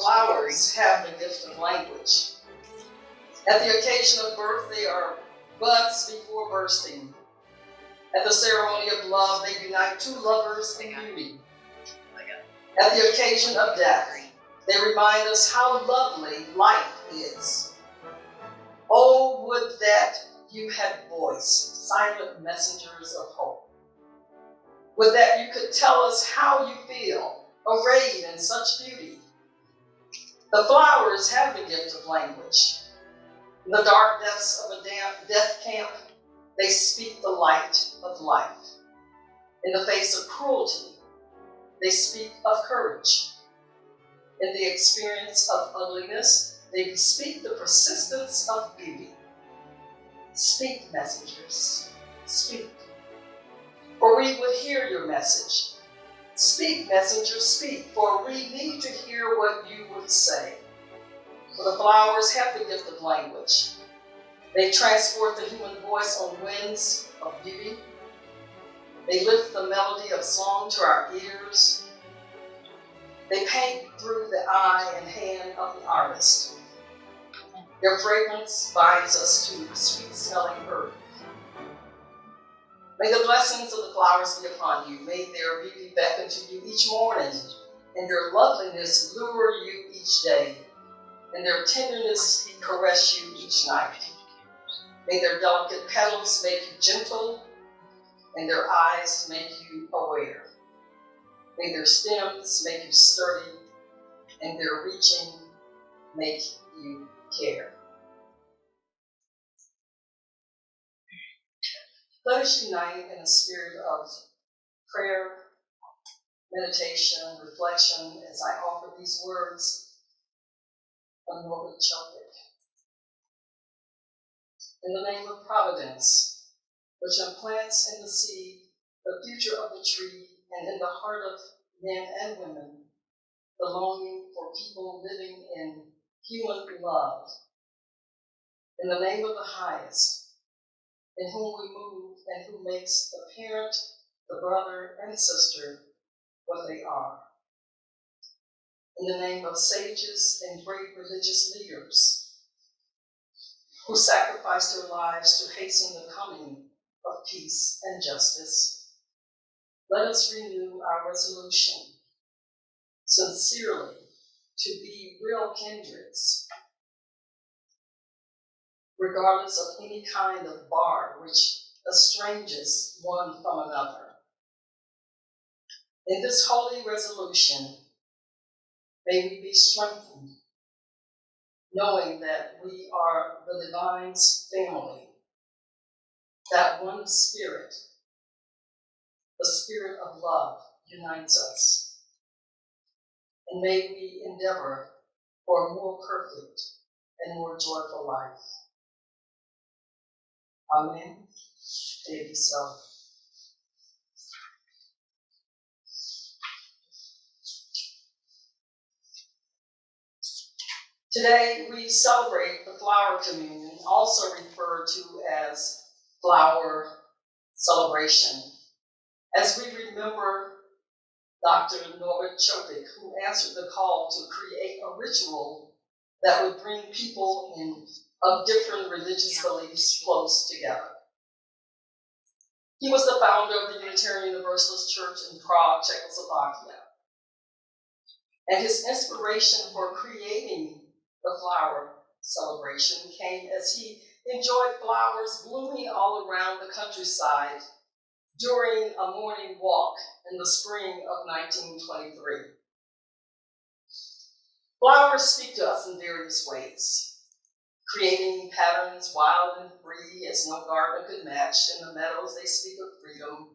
flowers have the gift of language. At the occasion of birth, they are buds before bursting. At the ceremony of love, they unite two lovers in beauty. At the occasion of death, they remind us how lovely life is. Oh, would that you had voice, silent messengers of hope. Would that you could tell us how you feel, arrayed in such beauty. The flowers have the gift of language. In the dark depths of a death camp, they speak the light of life. In the face of cruelty, they speak of courage. In the experience of ugliness, they bespeak the persistence of beauty. Speak, messengers, speak, for we would hear your message. Speak, messengers, speak, for we need to hear what you would say. For the flowers have the gift of language. They transport the human voice on winds of beauty. They lift the melody of song to our ears. They paint through the eye and hand of the artist. Their fragrance binds us to the sweet-smelling earth. May the blessings of the flowers be upon you. May their beauty beckon to you each morning, and their loveliness lure you each day, and their tenderness caress you each night. May their delicate petals make you gentle, and their eyes make you aware. May their stems make you sturdy, and their reaching make you care. Let us unite in a spirit of prayer, meditation, reflection as I offer these words of Norbert Chopik. In the name of Providence, which implants in the seed the future of the tree, and in the heart of men and women, the longing for people living in human love. In the name of the highest, in whom we move and who makes the parent, the brother, and sister what they are. In the name of sages and great religious leaders who sacrificed their lives to hasten the coming of peace and justice, let us renew our resolution sincerely to be real kindreds, regardless of any kind of bar which estranges one from another. In this holy resolution, may we be strengthened, knowing that we are the divine's family, that one spirit, the spirit of love, unites us. And may we endeavor for a more perfect and more joyful life. Amen. May it be so. Today we celebrate the flower communion, also referred to as flower celebration, as we remember Dr. Norbert Chopik, who answered the call to create a ritual that would bring people of different religious beliefs close together. He was the founder of the Unitarian Universalist Church in Prague, Czechoslovakia. And his inspiration for creating the flower celebration came as he enjoyed flowers blooming all around the countryside during a morning walk in the spring of 1923. Flowers speak to us in various ways, creating patterns wild and free as no garden could match. In the meadows, they speak of freedom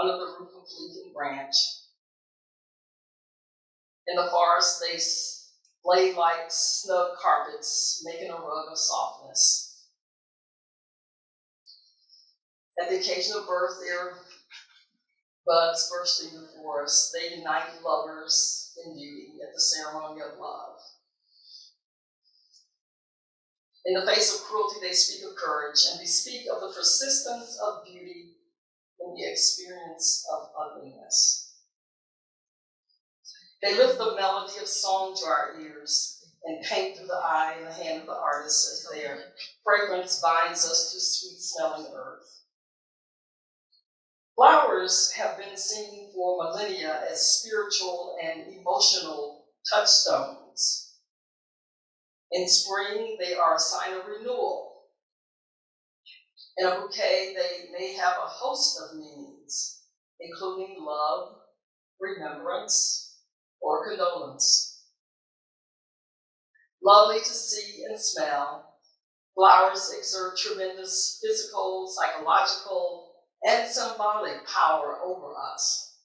under the roof of leaf and branch. In the forest, they lay like snug carpets, making a rug of softness. At the occasion of birth, their buds bursting before us, they unite lovers in beauty at the ceremony of love. In the face of cruelty, they speak of courage, and they speak of the persistence of beauty in the experience of ugliness. They lift the melody of song to our ears and paint through the eye and the hand of the artist as their fragrance binds us to sweet-smelling earth. Flowers have been seen for millennia as spiritual and emotional touchstones. In spring, they are a sign of renewal. In a bouquet, they may have a host of meanings, including love, remembrance, or condolence. Lovely to see and smell, flowers exert tremendous physical, psychological, and symbolic power over us.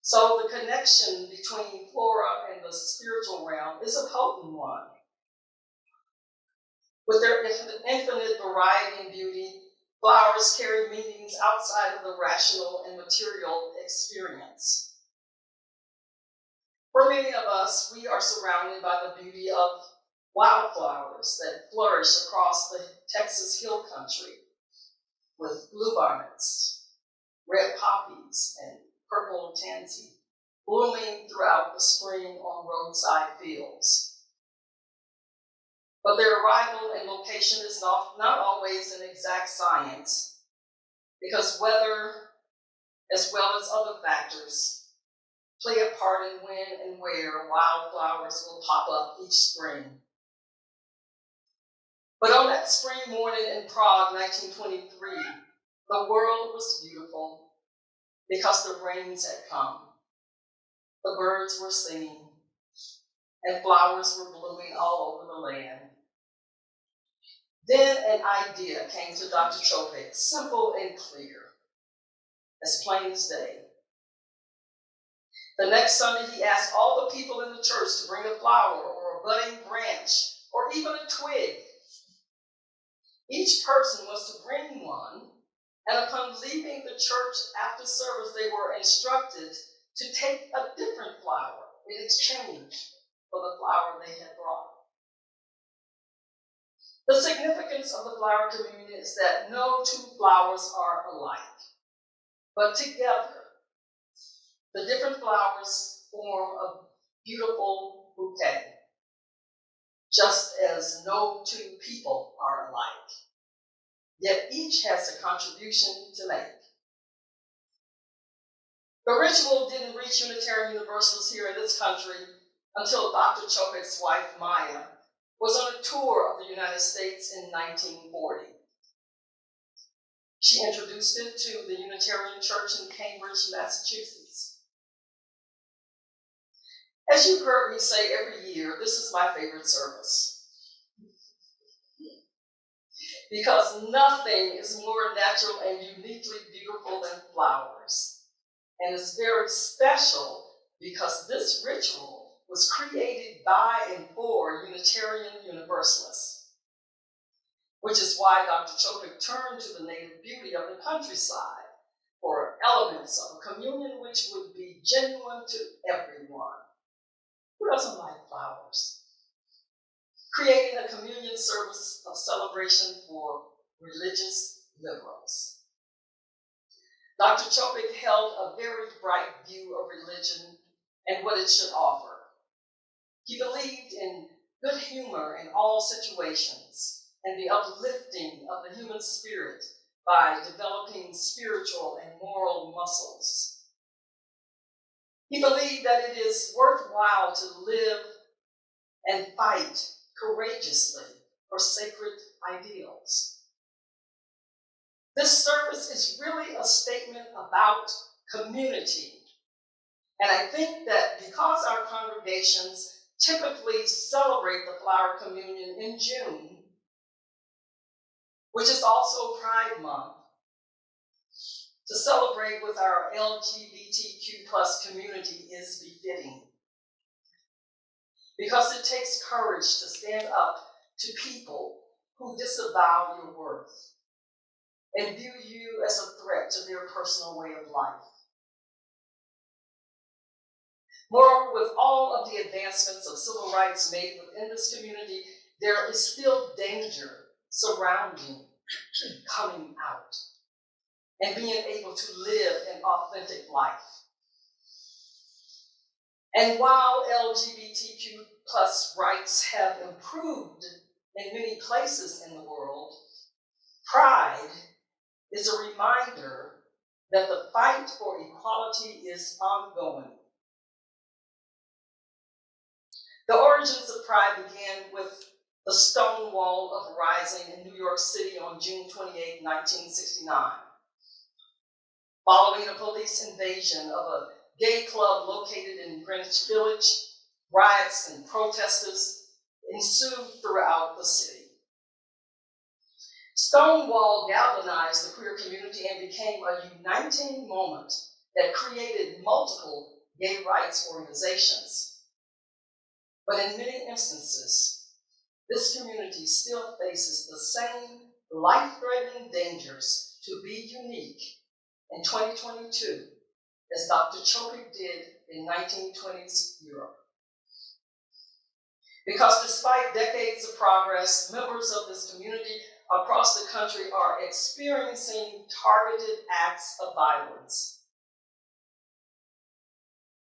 So the connection between flora and the spiritual realm is a potent one. With their infinite variety and beauty, flowers carry meanings outside of the rational and material experience. For many of us, we are surrounded by the beauty of wildflowers that flourish across the Texas Hill Country, with bluebonnets, red poppies, and purple tansy blooming throughout the spring on roadside fields. But their arrival and location is not always an exact science, because weather, as well as other factors, play a part in when and where wildflowers will pop up each spring. But on that spring morning in Prague, 1923, the world was beautiful because the rains had come. The birds were singing, and flowers were blooming all over the land. Then an idea came to Dr. Chopik, simple and clear, as plain as day. The next Sunday, he asked all the people in the church to bring a flower or a budding branch or even a twig. Each person was to bring one, and upon leaving the church after service, they were instructed to take a different flower in exchange for the flower they had brought. The significance of the flower communion is that no two flowers are alike, but together, the different flowers form a beautiful bouquet, just as no two people are alike, yet each has a contribution to make. The ritual didn't reach Unitarian Universalists here in this country until Dr. Chopik's wife, Maya, was on a tour of the United States in 1940. She introduced it to the Unitarian Church in Cambridge, Massachusetts. As you've heard me say every year, this is my favorite service, because nothing is more natural and uniquely beautiful than flowers. And it's very special because this ritual was created by and for Unitarian Universalists, which is why Dr. Chopik turned to the native beauty of the countryside for elements of a communion which would be genuine to everyone. Who doesn't like flowers? Creating a communion service of celebration for religious liberals. Dr. Chopik held a very bright view of religion and what it should offer. He believed in good humor in all situations and the uplifting of the human spirit by developing spiritual and moral muscles. He believed that it is worthwhile to live and fight courageously for sacred ideals. This service is really a statement about community. And I think that because our congregations typically celebrate the flower communion in June, which is also Pride Month, to celebrate with our LGBTQ plus community is befitting. Because it takes courage to stand up to people who disavow your worth and view you as a threat to their personal way of life. Moreover, with all of the advancements of civil rights made within this community, there is still danger surrounding coming out and being able to live an authentic life. And while LGBTQ plus rights have improved in many places in the world, pride is a reminder that the fight for equality is ongoing. The origins of pride began with the Stonewall Uprising in New York City on June 28, 1969. Following a police invasion of a gay club located in Greenwich Village, riots and protesters ensued throughout the city. Stonewall galvanized the queer community and became a uniting moment that created multiple gay rights organizations. But in many instances, this community still faces the same life-threatening dangers to be unique in 2022 as Dr. Chopik did in 1920s Europe. Because despite decades of progress, members of this community across the country are experiencing targeted acts of violence.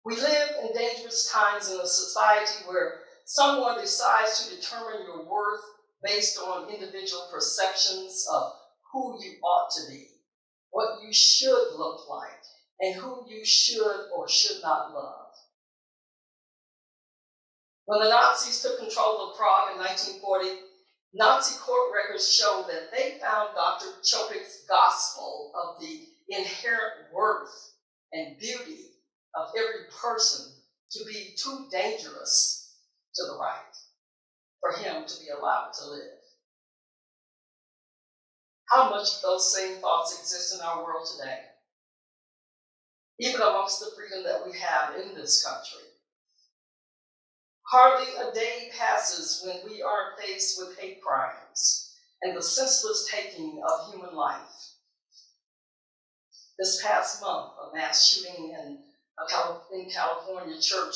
We live in dangerous times in a society where someone decides to determine your worth based on individual perceptions of who you ought to be, what you should look like, and who you should or should not love. When the Nazis took control of Prague in 1940, Nazi court records show that they found Dr. Chopik's gospel of the inherent worth and beauty of every person to be too dangerous to the right for him to be allowed to live. How much of those same thoughts exist in our world today, even amongst the freedom that we have in this country? Hardly a day passes when we aren't faced with hate crimes and the senseless taking of human life. This past month, a mass shooting in California church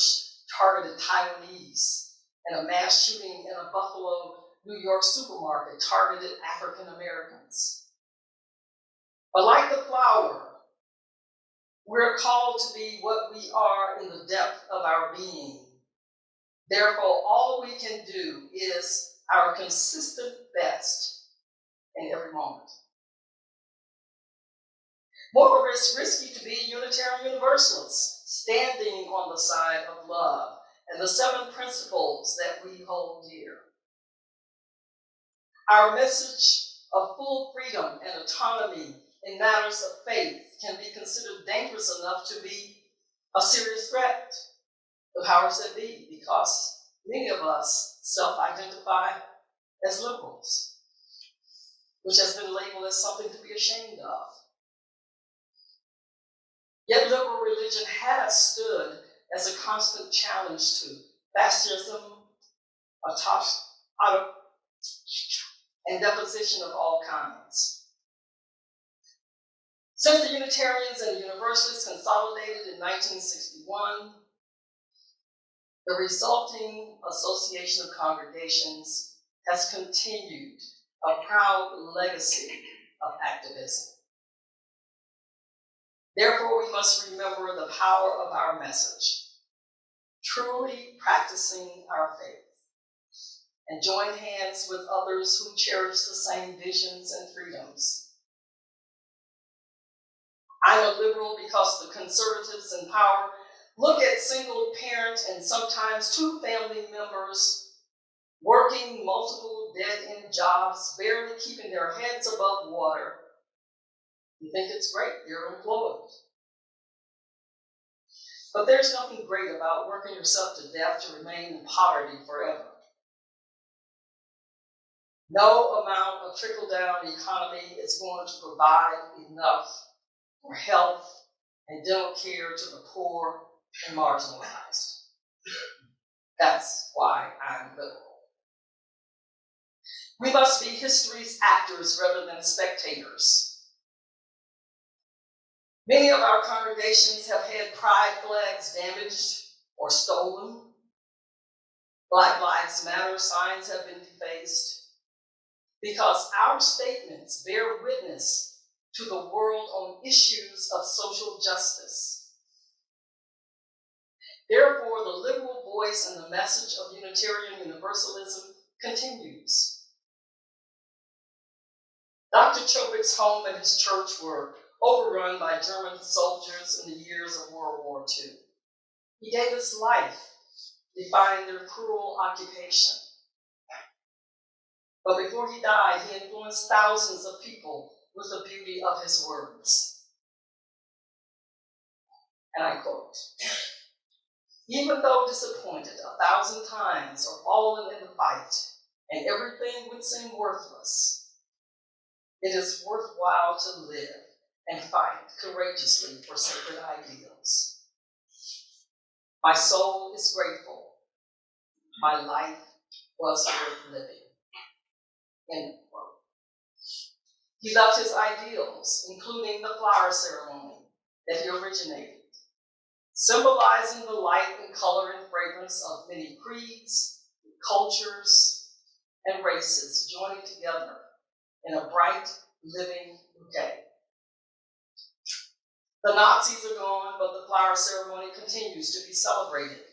targeted Taiwanese, and a mass shooting in a Buffalo, New York supermarket targeted African Americans. But like the flower, we're called to be what we are in the depth of our being. Therefore, all we can do is our consistent best in every moment. Moreover, it's risky to be Unitarian Universalists, standing on the side of love and the 7 principles that we hold dear. Our message of full freedom and autonomy in matters of faith can be considered dangerous enough to be a serious threat to the powers that be, because many of us self-identify as liberals, which has been labeled as something to be ashamed of. Yet liberal religion has stood as a constant challenge to fascism, and deposition of all kinds. Since the Unitarians and the Universalists consolidated in 1961, the resulting association of congregations has continued a proud legacy of activism. Therefore, we must remember the power of our message, truly practicing our faith, and join hands with others who cherish the same visions and freedoms. I'm a liberal because the conservatives in power look at single parent and sometimes 2 family members working multiple dead-end jobs, barely keeping their heads above water. You think it's great, you're employed. But there's nothing great about working yourself to death to remain in poverty forever. No amount of trickle-down economy is going to provide enough for health and dental care to the poor and marginalized. That's why I'm liberal. We must be history's actors rather than spectators. Many of our congregations have had pride flags damaged or stolen. Black Lives Matter signs have been defaced, because our statements bear witness to the world on issues of social justice. Therefore, the liberal voice and the message of Unitarian Universalism continues. Dr. Chobik's home and his church were overrun by German soldiers in the years of World War II. He gave his life defying their cruel occupation. But before he died, he influenced thousands of people with the beauty of his words. And I quote, "Even though disappointed 1,000 times or fallen in the fight, and everything would seem worthless, it is worthwhile to live and fight courageously for sacred ideals. My soul is grateful. My life was worth living." End quote. He left his ideals, including the flower ceremony that he originated, symbolizing the light and color and fragrance of many creeds, cultures, and races joining together in a bright, living bouquet. The Nazis are gone, but the flower ceremony continues to be celebrated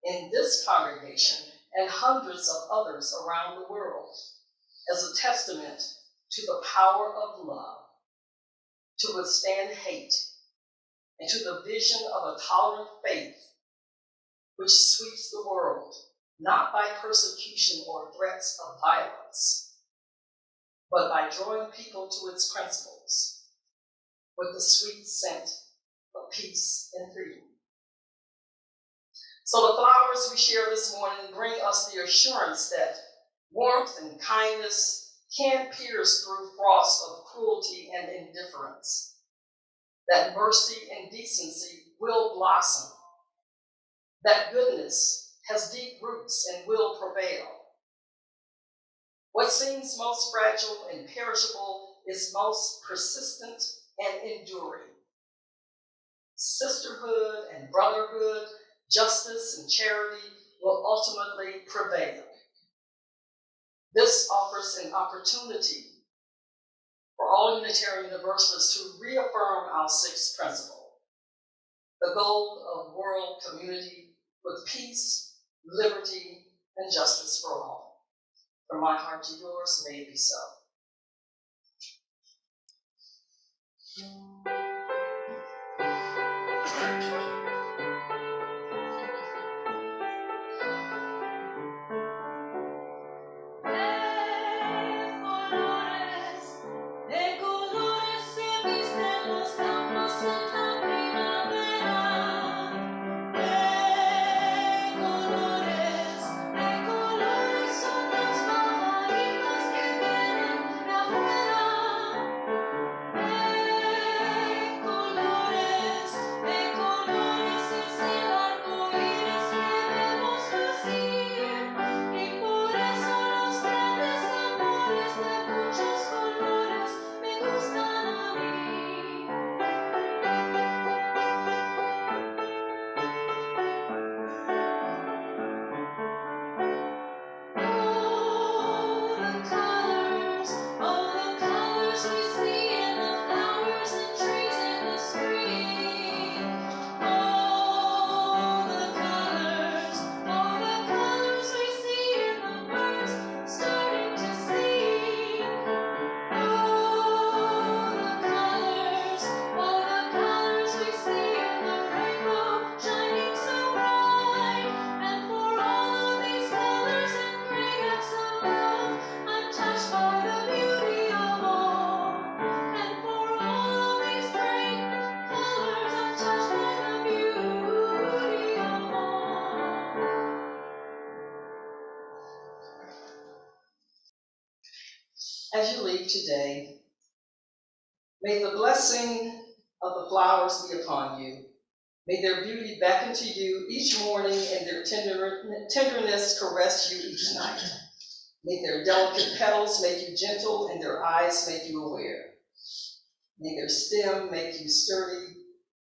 in this congregation and hundreds of others around the world as a testament to the power of love to withstand hate and to the vision of a tolerant faith which sweeps the world, not by persecution or threats of violence, but by drawing people to its principles with the sweet scent of peace and freedom. So the flowers we share this morning bring us the assurance that warmth and kindness can pierce through frost of cruelty and indifference, that mercy and decency will blossom, that goodness has deep roots and will prevail. What seems most fragile and perishable is most persistent and enduring. Sisterhood and brotherhood, justice and charity will ultimately prevail. This offers an opportunity for all Unitarian Universalists to reaffirm our sixth principle, the goal of world community with peace, liberty, and justice for all. From my heart to yours, may it be so. As you leave today, may the blessing of the flowers be upon you. May their beauty beckon to you each morning and their tenderness caress you each night. May their delicate petals make you gentle and their eyes make you aware. May their stem make you sturdy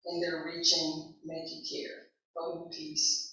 and their reaching make you care. Go in peace.